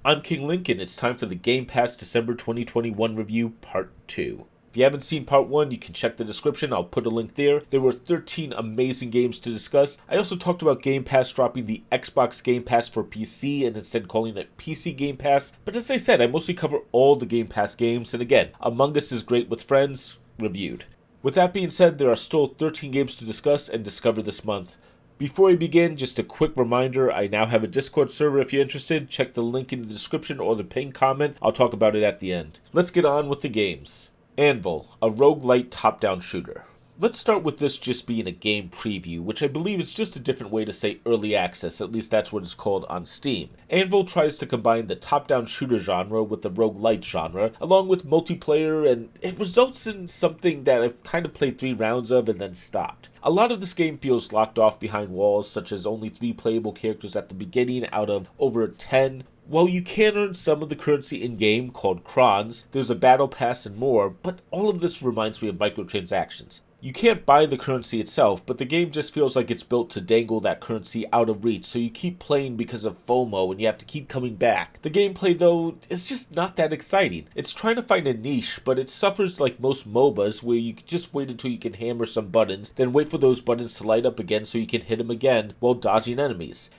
I'm King Link, and it's time for the Game Pass December 2021 review, Part 2. If you haven't seen Part 1, you can check the description, I'll put a link there. There were 13 amazing games to discuss. I also talked about Game Pass dropping the Xbox Game Pass for PC and instead calling it PC Game Pass. But as I said, I mostly cover all the Game Pass games, and again, Among Us is great with friends, reviewed. With that being said, there are still 13 games to discuss and discover this month. Before we begin, just a quick reminder, I now have a Discord server if you're interested. Check the link in the description or the pinned comment. I'll talk about it at the end. Let's get on with the games. Anvil, a roguelite top-down shooter. Let's start with this just being a game preview, which I believe is just a different way to say early access, at least that's what it's called on Steam. Anvil tries to combine the top-down shooter genre with the roguelite genre, along with multiplayer, and it results in something that I've kind of played 3 rounds of and then stopped. A lot of this game feels locked off behind walls, such as only 3 playable characters at the beginning out of over 10. While you can earn some of the currency in-game, called crons, there's a battle pass and more, but all of this reminds me of microtransactions. You can't buy the currency itself, but the game just feels like it's built to dangle that currency out of reach, so you keep playing because of FOMO and you have to keep coming back. The gameplay, though, is just not that exciting. It's trying to find a niche, but it suffers like most MOBAs, where you just wait until you can hammer some buttons, then wait for those buttons to light up again so you can hit them again while dodging enemies.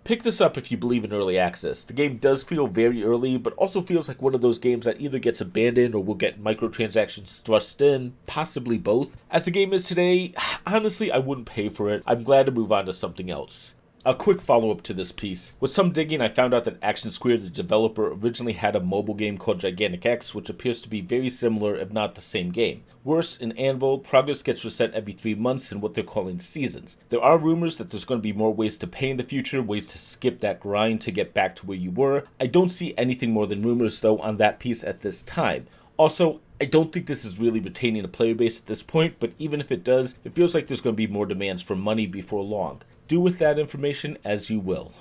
Pick this up if you believe in early access. The game does feel very early, but also feels like one of those games that either gets abandoned or will get microtransactions thrust in, possibly both. As the game is today, honestly, I wouldn't pay for it. I'm glad to move on to something else. A quick follow-up to this piece. With some digging, I found out that Action Square, the developer, originally had a mobile game called Gigantic X, which appears to be very similar, if not the same game. Worse, in Anvil, progress gets reset every 3 months in what they're calling seasons. There are rumors that there's going to be more ways to pay in the future, ways to skip that grind to get back to where you were. I don't see anything more than rumors, though, on that piece at this time. Also, I don't think this is really retaining a player base at this point, but even if it does, it feels like there's going to be more demands for money before long. Do with that information as you will.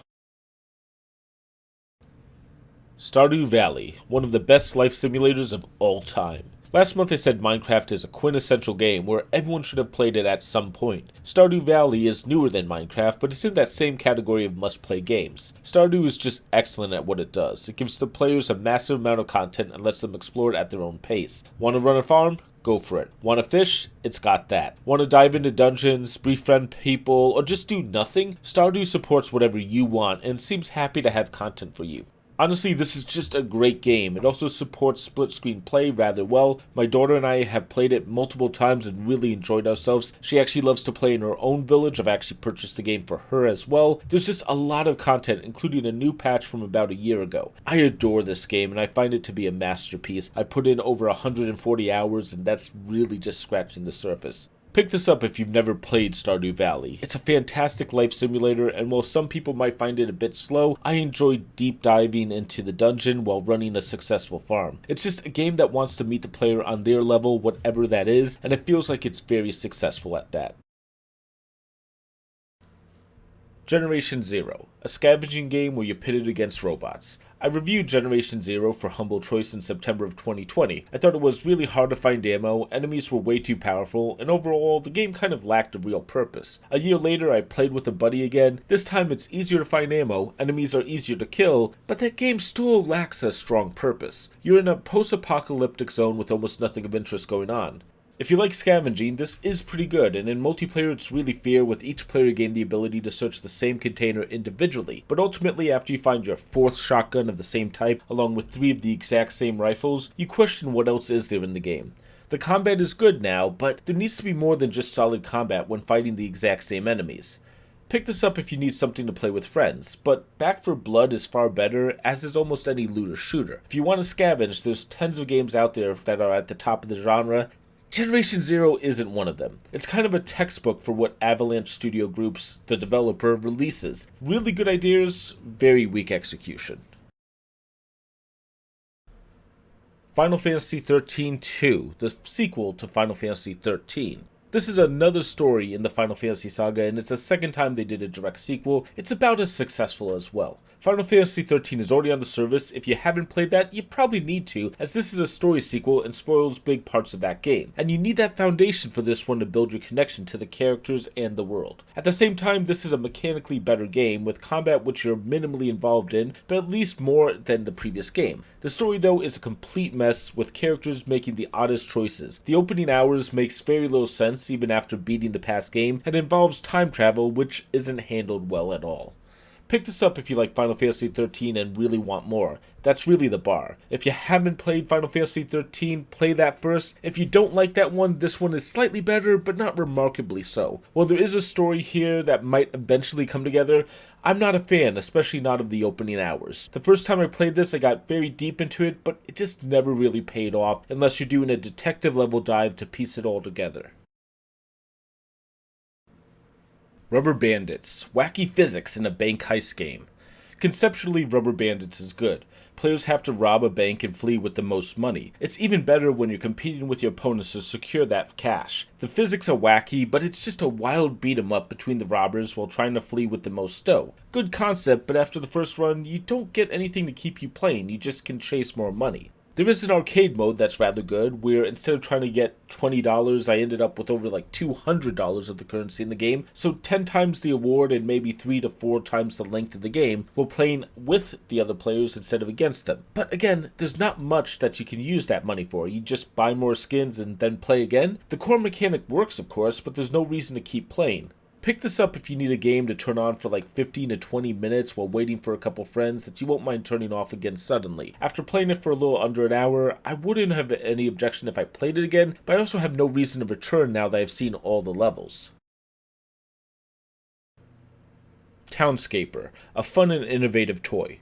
Stardew Valley, one of the best life simulators of all time. Last month I said Minecraft is a quintessential game where everyone should have played it at some point. Stardew Valley is newer than Minecraft, but it's in that same category of must-play games. Stardew is just excellent at what it does. It gives the players a massive amount of content and lets them explore it at their own pace. Want to run a farm? Go for it. Want to fish? It's got that. Want to dive into dungeons, befriend people, or just do nothing? Stardew supports whatever you want and seems happy to have content for you. Honestly, this is just a great game. It also supports split-screen play rather well. My daughter and I have played it multiple times and really enjoyed ourselves. She actually loves to play in her own village. I've actually purchased the game for her as well. There's just a lot of content, including a new patch from about a year ago. I adore this game, and I find it to be a masterpiece. I put in over 140 hours, and that's really just scratching the surface. Pick this up if you've never played Stardew Valley. It's a fantastic life simulator, and while some people might find it a bit slow, I enjoy deep diving into the dungeon while running a successful farm. It's just a game that wants to meet the player on their level, whatever that is, and it feels like it's very successful at that. Generation Zero, a scavenging game where you're pitted against robots. I reviewed Generation Zero for Humble Choice in September of 2020. I thought it was really hard to find ammo, enemies were way too powerful, and overall, the game kind of lacked a real purpose. A year later, I played with a buddy again. This time it's easier to find ammo, enemies are easier to kill, but that game still lacks a strong purpose. You're in a post-apocalyptic zone with almost nothing of interest going on. If you like scavenging, this is pretty good, and in multiplayer it's really fair with each player gaining the ability to search the same container individually, but ultimately after you find your 4th shotgun of the same type, along with 3 of the exact same rifles, you question what else is there in the game. The combat is good now, but there needs to be more than just solid combat when fighting the exact same enemies. Pick this up if you need something to play with friends, but Back 4 Blood is far better, as is almost any looter shooter. If you want to scavenge, there's tons of games out there that are at the top of the genre. Generation Zero isn't one of them. It's kind of a textbook for what Avalanche Studio Group's, the developer, releases. Really good ideas, very weak execution. Final Fantasy XIII-2, the sequel to Final Fantasy XIII. This is another story in the Final Fantasy saga, and it's the second time they did a direct sequel. It's about as successful as well. Final Fantasy XIII is already on the service. If you haven't played that, you probably need to, as this is a story sequel and spoils big parts of that game. And you need that foundation for this one to build your connection to the characters and the world. At the same time, this is a mechanically better game, with combat which you're minimally involved in, but at least more than the previous game. The story though is a complete mess, with characters making the oddest choices. The opening hours makes very little sense even after beating the past game, and involves time travel which isn't handled well at all. Pick this up if you like Final Fantasy XIII and really want more. That's really the bar. If you haven't played Final Fantasy XIII, play that first. If you don't like that one, this one is slightly better, but not remarkably so. While there is a story here that might eventually come together, I'm not a fan, especially not of the opening hours. The first time I played this, I got very deep into it, but it just never really paid off unless you're doing a detective level dive to piece it all together. Rubber Bandits. Wacky physics in a bank heist game. Conceptually, Rubber Bandits is good. Players have to rob a bank and flee with the most money. It's even better when you're competing with your opponents to secure that cash. The physics are wacky, but it's just a wild beat 'em up between the robbers while trying to flee with the most dough. Good concept, but after the first run, you don't get anything to keep you playing, you just can chase more money. There is an arcade mode that's rather good, where instead of trying to get $20, I ended up with over like $200 of the currency in the game, so 10 times the award and maybe 3 to 4 times the length of the game, while playing with the other players instead of against them. But again, there's not much that you can use that money for. You just buy more skins and then play again. The core mechanic works of course, but there's no reason to keep playing. Pick this up if you need a game to turn on for like 15 to 20 minutes while waiting for a couple friends that you won't mind turning off again suddenly. After playing it for a little under an hour, I wouldn't have any objection if I played it again, but I also have no reason to return now that I've seen all the levels. Townscaper, a fun and innovative toy.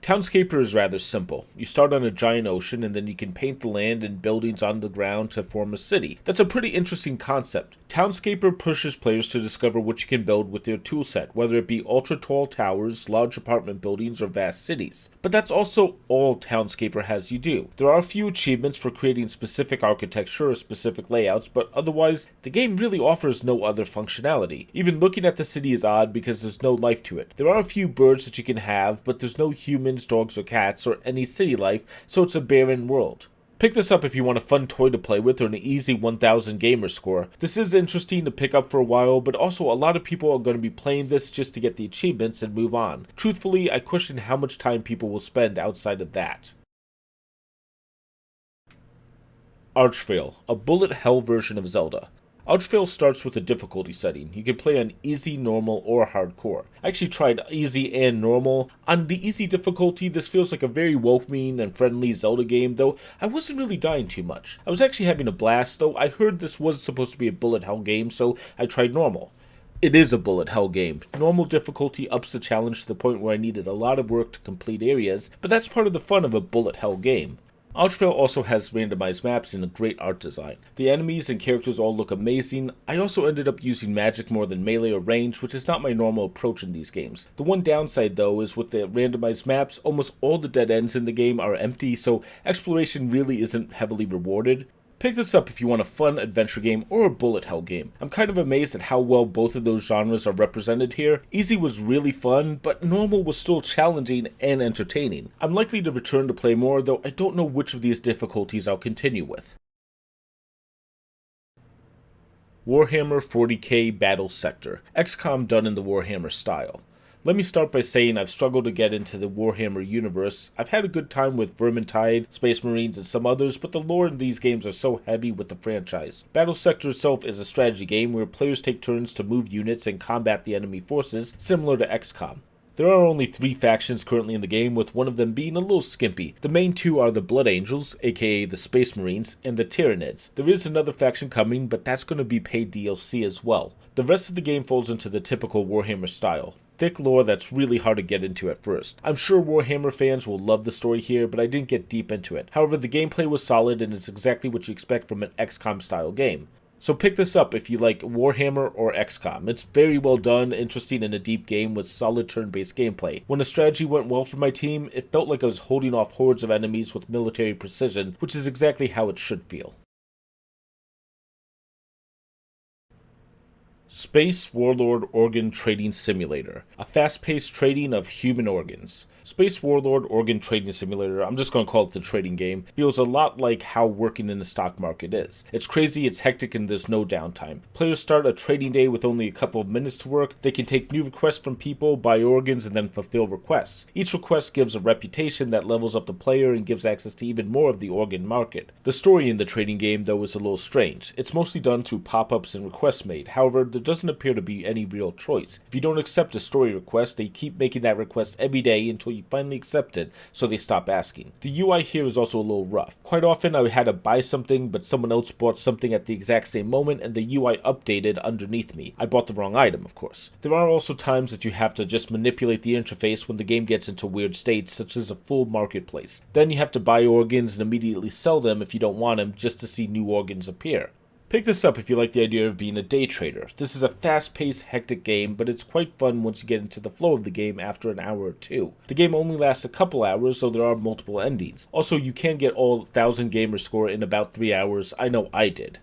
Townscaper is rather simple. You start on a giant ocean and then you can paint the land and buildings on the ground to form a city. That's a pretty interesting concept. Townscaper pushes players to discover what you can build with their toolset, whether it be ultra-tall towers, large apartment buildings, or vast cities. But that's also all Townscaper has you do. There are a few achievements for creating specific architecture or specific layouts, but otherwise, the game really offers no other functionality. Even looking at the city is odd because there's no life to it. There are a few birds that you can have, but there's no humans, dogs, or cats, or any city life, so it's a barren world. Pick this up if you want a fun toy to play with or an easy 1000 gamer score. This is interesting to pick up for a while, but also a lot of people are going to be playing this just to get the achievements and move on. Truthfully, I question how much time people will spend outside of that. Archvale, a bullet hell version of Zelda. Archvale starts with a difficulty setting. You can play on easy, normal, or hardcore. I actually tried easy and normal. On the easy difficulty, this feels like a very welcoming and friendly Zelda game, though I wasn't really dying too much. I was actually having a blast, though I heard this was supposed to be a bullet hell game, so I tried normal. It is a bullet hell game. Normal difficulty ups the challenge to the point where I needed a lot of work to complete areas, but that's part of the fun of a bullet hell game. Archvale also has randomized maps and a great art design. The enemies and characters all look amazing. I also ended up using magic more than melee or range, which is not my normal approach in these games. The one downside though is with the randomized maps, almost all the dead ends in the game are empty, so exploration really isn't heavily rewarded. Pick this up if you want a fun adventure game or a bullet hell game. I'm kind of amazed at how well both of those genres are represented here. Easy was really fun, but normal was still challenging and entertaining. I'm likely to return to play more, though I don't know which of these difficulties I'll continue with. Warhammer 40k Battlesector, XCOM done in the Warhammer style. Let me start by saying I've struggled to get into the Warhammer universe. I've had a good time with Vermintide, Space Marines, and some others, but the lore in these games are so heavy with the franchise. Battlesector itself is a strategy game where players take turns to move units and combat the enemy forces, similar to XCOM. There are only 3 factions currently in the game, with one of them being a little skimpy. The main 2 are the Blood Angels, aka the Space Marines, and the Tyranids. There is another faction coming, but that's going to be paid DLC as well. The rest of the game falls into the typical Warhammer style. Thick lore that's really hard to get into at first. I'm sure Warhammer fans will love the story here, but I didn't get deep into it. However, the gameplay was solid and it's exactly what you expect from an XCOM style game. So pick this up if you like Warhammer or XCOM. It's very well done, interesting, and a deep game with solid turn-based gameplay. When the strategy went well for my team, it felt like I was holding off hordes of enemies with military precision, which is exactly how it should feel. Space Warlord Organ Trading Simulator, a fast-paced trading of human organs. Space Warlord Organ Trading Simulator, I'm just going to call it the trading game, feels a lot like how working in the stock market is. It's crazy, it's hectic, and there's no downtime. Players start a trading day with only a couple of minutes to work. They can take new requests from people, buy organs, and then fulfill requests. Each request gives a reputation that levels up the player and gives access to even more of the organ market. The story in the trading game, though, is a little strange. It's mostly done through pop-ups and requests made. However, there doesn't appear to be any real choice. If you don't accept a story request, they keep making that request every day until you finally accept it, so they stop asking. The UI here is also a little rough. Quite often I had to buy something, but someone else bought something at the exact same moment and the UI updated underneath me. I bought the wrong item, of course. There are also times that you have to just manipulate the interface when the game gets into weird states, such as a full marketplace. Then you have to buy organs and immediately sell them if you don't want them, just to see new organs appear. Pick this up if you like the idea of being a day trader. This is a fast-paced, hectic game, but it's quite fun once you get into the flow of the game after an hour or two. The game only lasts a couple hours, so there are multiple endings. Also, you can get all 1000 gamer score in about 3 hours. I know I did.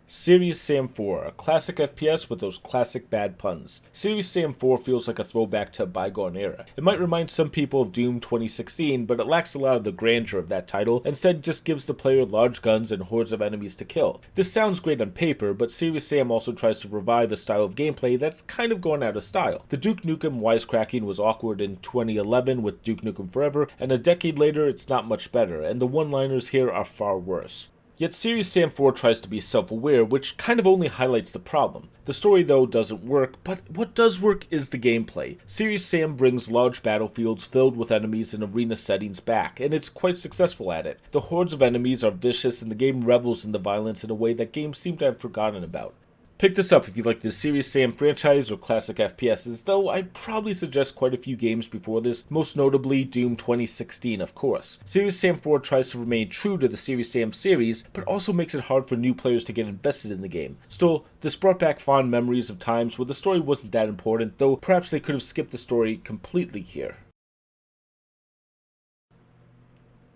Serious Sam 4, a classic FPS with those classic bad puns. Serious Sam 4 feels like a throwback to a bygone era. It might remind some people of Doom 2016, but it lacks a lot of the grandeur of that title, instead just gives the player large guns and hordes of enemies to kill. This sounds great on paper, but Serious Sam also tries to revive a style of gameplay that's kind of gone out of style. The Duke Nukem wisecracking was awkward in 2011 with Duke Nukem Forever, and a decade later it's not much better, and the one-liners here are far worse. Yet Serious Sam 4 tries to be self-aware, which kind of only highlights the problem. The story, though, doesn't work, but what does work is the gameplay. Serious Sam brings large battlefields filled with enemies and arena settings back, and it's quite successful at it. The hordes of enemies are vicious, and the game revels in the violence in a way that games seem to have forgotten about. Pick this up if you like the Serious Sam franchise or classic FPSs, though I'd probably suggest quite a few games before this, most notably Doom 2016 of course. Serious Sam 4 tries to remain true to the Serious Sam series, but also makes it hard for new players to get invested in the game. Still, this brought back fond memories of times where the story wasn't that important, though perhaps they could have skipped the story completely here.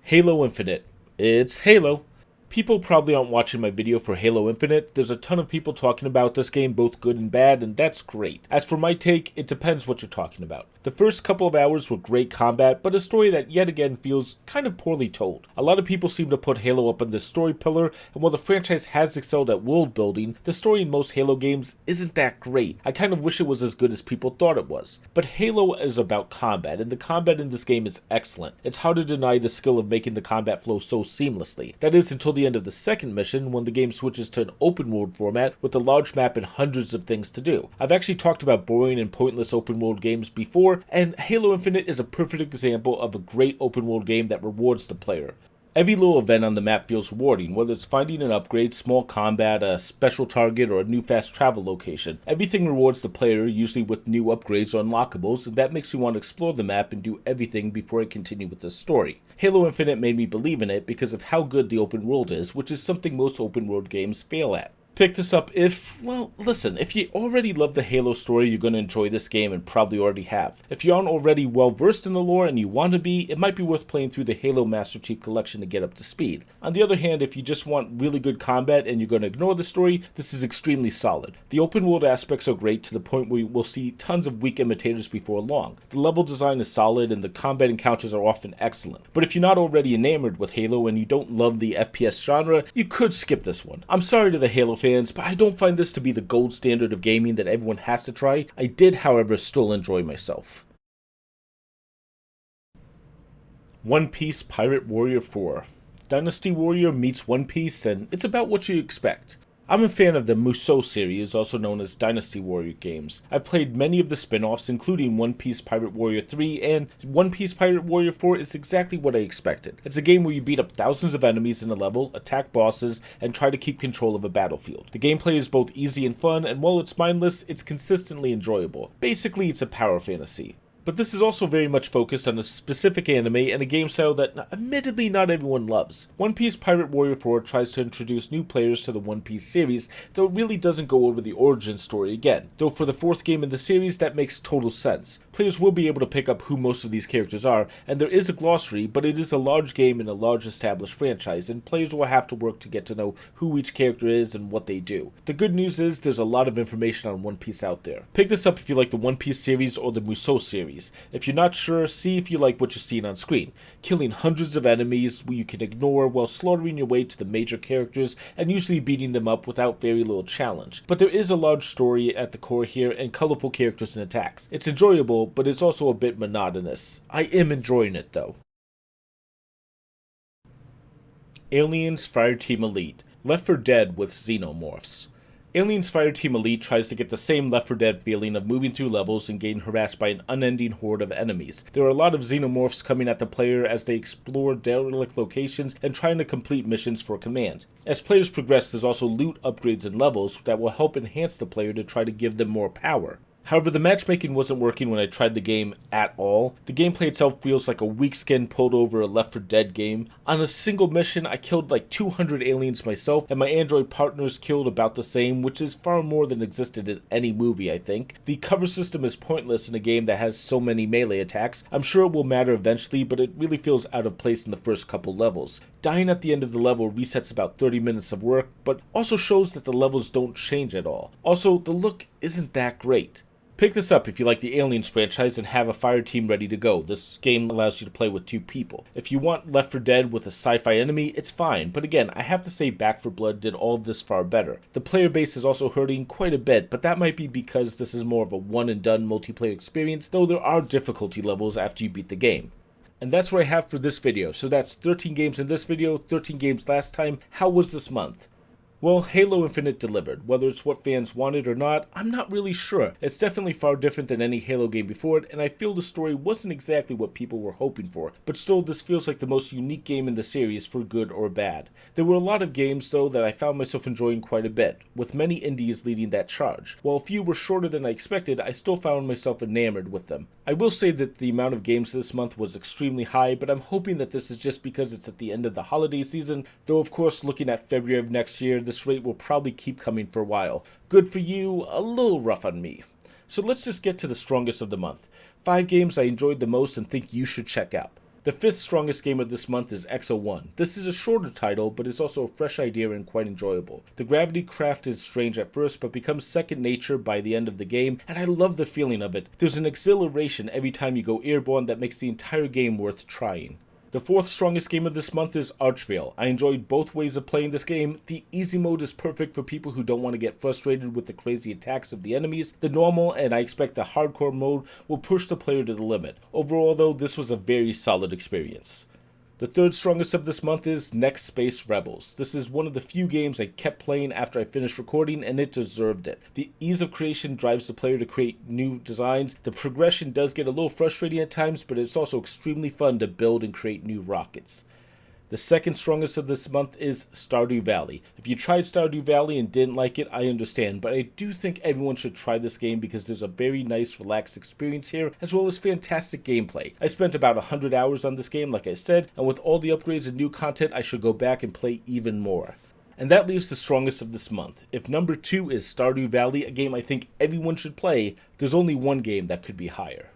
Halo Infinite. It's Halo. People probably aren't watching my video for Halo Infinite. There's a ton of people talking about this game, both good and bad, and that's great. As for my take, it depends what you're talking about. The first couple of hours were great combat, but a story that yet again feels kind of poorly told. A lot of people seem to put Halo up on this story pillar, and while the franchise has excelled at world building, the story in most Halo games isn't that great. I kind of wish it was as good as people thought it was. But Halo is about combat, and the combat in this game is excellent. It's hard to deny the skill of making the combat flow so seamlessly. That is until the end of the second mission, when the game switches to an open world format with a large map and hundreds of things to do. I've actually talked about boring and pointless open world games before, and Halo Infinite is a perfect example of a great open world game that rewards the player. Every little event on the map feels rewarding, whether it's finding an upgrade, small combat, a special target, or a new fast travel location. Everything rewards the player, usually with new upgrades or unlockables, and that makes me want to explore the map and do everything before I continue with the story. Halo Infinite made me believe in it because of how good the open world is, which is something most open world games fail at. Pick this up if you already love the Halo story, you're going to enjoy this game and probably already have. If you aren't already well versed in the lore and you want to be, it might be worth playing through the Halo Master Chief Collection to get up to speed. On the other hand, if you just want really good combat and you're going to ignore the story, this is extremely solid. The open world aspects are great to the point where we'll see tons of weak imitators before long. The level design is solid and the combat encounters are often excellent. But if you're not already enamored with Halo and you don't love the FPS genre, you could skip this one. I'm sorry to the Halo fans, but I don't find this to be the gold standard of gaming that everyone has to try. I did, however, still enjoy myself. One Piece Pirate Warrior 4. Dynasty Warrior meets One Piece, and it's about what you expect. I'm a fan of the Musou series, also known as Dynasty Warrior games. I've played many of the spin-offs, including One Piece Pirate Warrior 3, and One Piece Pirate Warrior 4 is exactly what I expected. It's a game where you beat up thousands of enemies in a level, attack bosses, and try to keep control of a battlefield. The gameplay is both easy and fun, and while it's mindless, it's consistently enjoyable. Basically, it's a power fantasy. But this is also very much focused on a specific anime and a game style that admittedly not everyone loves. One Piece Pirate Warrior 4 tries to introduce new players to the One Piece series, though it really doesn't go over the origin story again. Though for the fourth game in the series, that makes total sense. Players will be able to pick up who most of these characters are, and there is a glossary, but it is a large game in a large established franchise, and players will have to work to get to know who each character is and what they do. The good news is there's a lot of information on One Piece out there. Pick this up if you like the One Piece series or the Musou series. If you're not sure, see if you like what you're seeing on screen. Killing hundreds of enemies you can ignore while slaughtering your way to the major characters and usually beating them up without very little challenge. But there is a large story at the core here and colorful characters and attacks. It's enjoyable, but it's also a bit monotonous. I am enjoying it though. Aliens Fireteam Elite. Left 4 Dead with Xenomorphs. Aliens Fireteam Elite tries to get the same Left 4 Dead feeling of moving through levels and getting harassed by an unending horde of enemies. There are a lot of xenomorphs coming at the player as they explore derelict locations and trying to complete missions for command. As players progress, there's also loot, upgrades, and levels that will help enhance the player to try to give them more power. However, the matchmaking wasn't working when I tried the game at all. The gameplay itself feels like a weak skin pulled over a Left 4 Dead game. On a single mission, I killed like 200 aliens myself, and my android partners killed about the same, which is far more than existed in any movie, I think. The cover system is pointless in a game that has so many melee attacks. I'm sure it will matter eventually, but it really feels out of place in the first couple levels. Dying at the end of the level resets about 30 minutes of work, but also shows that the levels don't change at all. Also, the look isn't that great. Pick this up if you like the Aliens franchise and have a fire team ready to go. This game allows you to play with 2 people. If you want Left 4 Dead with a sci-fi enemy, it's fine, but again, I have to say Back 4 Blood did all of this far better. The player base is also hurting quite a bit, but that might be because this is more of a one-and-done multiplayer experience, though there are difficulty levels after you beat the game. And that's what I have for this video. So that's 13 games in this video, 13 games last time. How was this month? Well, Halo Infinite delivered. Whether it's what fans wanted or not, I'm not really sure. It's definitely far different than any Halo game before it, and I feel the story wasn't exactly what people were hoping for. But still, this feels like the most unique game in the series for good or bad. There were a lot of games, though, that I found myself enjoying quite a bit, with many indies leading that charge. While a few were shorter than I expected, I still found myself enamored with them. I will say that the amount of games this month was extremely high, but I'm hoping that this is just because it's at the end of the holiday season, though of course looking at February of next year, this rate will probably keep coming for a while. Good for you, a little rough on me. So let's just get to the strongest of the month. 5 games I enjoyed the most and think you should check out. The 5th strongest game of this month is XO1. This is a shorter title, but it's also a fresh idea and quite enjoyable. The gravity craft is strange at first, but becomes second nature by the end of the game, and I love the feeling of it. There's an exhilaration every time you go airborne that makes the entire game worth trying. The 4th strongest game of this month is Archvale. I enjoyed both ways of playing this game. The easy mode is perfect for people who don't want to get frustrated with the crazy attacks of the enemies. The normal, and I expect the hardcore mode, will push the player to the limit. Overall though, this was a very solid experience. The 3rd strongest of this month is Next Space Rebels. This is one of the few games I kept playing after I finished recording, and it deserved it. The ease of creation drives the player to create new designs. The progression does get a little frustrating at times, but it's also extremely fun to build and create new rockets. The 2nd strongest of this month is Stardew Valley. If you tried Stardew Valley and didn't like it, I understand, but I do think everyone should try this game because there's a very nice, relaxed experience here, as well as fantastic gameplay. I spent about 100 hours on this game, like I said, and with all the upgrades and new content, I should go back and play even more. And that leaves the strongest of this month. If number 2 is Stardew Valley, a game I think everyone should play, there's only one game that could be higher.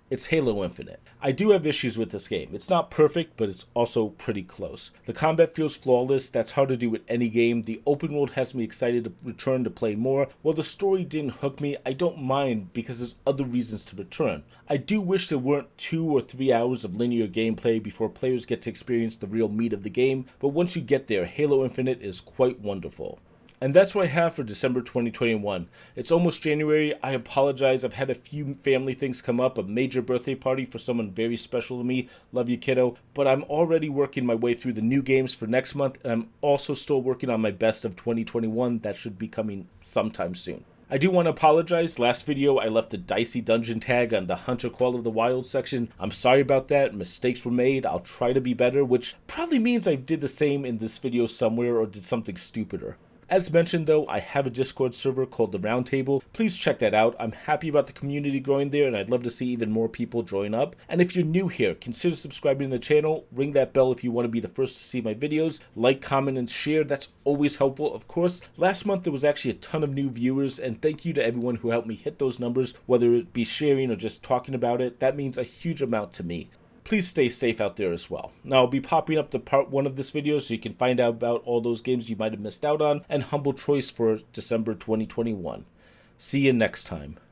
It's Halo Infinite. I do have issues with this game. It's not perfect, but it's also pretty close. The combat feels flawless. That's hard to do with any game. The open world has me excited to return to play more. While the story didn't hook me, I don't mind because there's other reasons to return. I do wish there weren't 2 or 3 hours of linear gameplay before players get to experience the real meat of the game, but once you get there, Halo Infinite is quite wonderful. And that's what I have for December 2021. It's almost January. I apologize. I've had a few family things come up, a major birthday party for someone very special to me. Love you, kiddo. But I'm already working my way through the new games for next month, and I'm also still working on my best of 2021. That should be coming sometime soon. I do want to apologize. Last video, I left the dicey dungeon tag on the Hunter Call of the Wild section. I'm sorry about that. Mistakes were made. I'll try to be better, which probably means I did the same in this video somewhere or did something stupider. As mentioned though, I have a Discord server called The Roundtable. Please check that out. I'm happy about the community growing there, and I'd love to see even more people join up. And if you're new here, consider subscribing to the channel, ring that bell if you want to be the first to see my videos, like, comment, and share. That's always helpful, of course. Last month there was actually a ton of new viewers, and thank you to everyone who helped me hit those numbers, whether it be sharing or just talking about it. That means a huge amount to me. Please stay safe out there as well. Now, I'll be popping up the part 1 of this video so you can find out about all those games you might have missed out on and Humble Choice for December 2021. See you next time.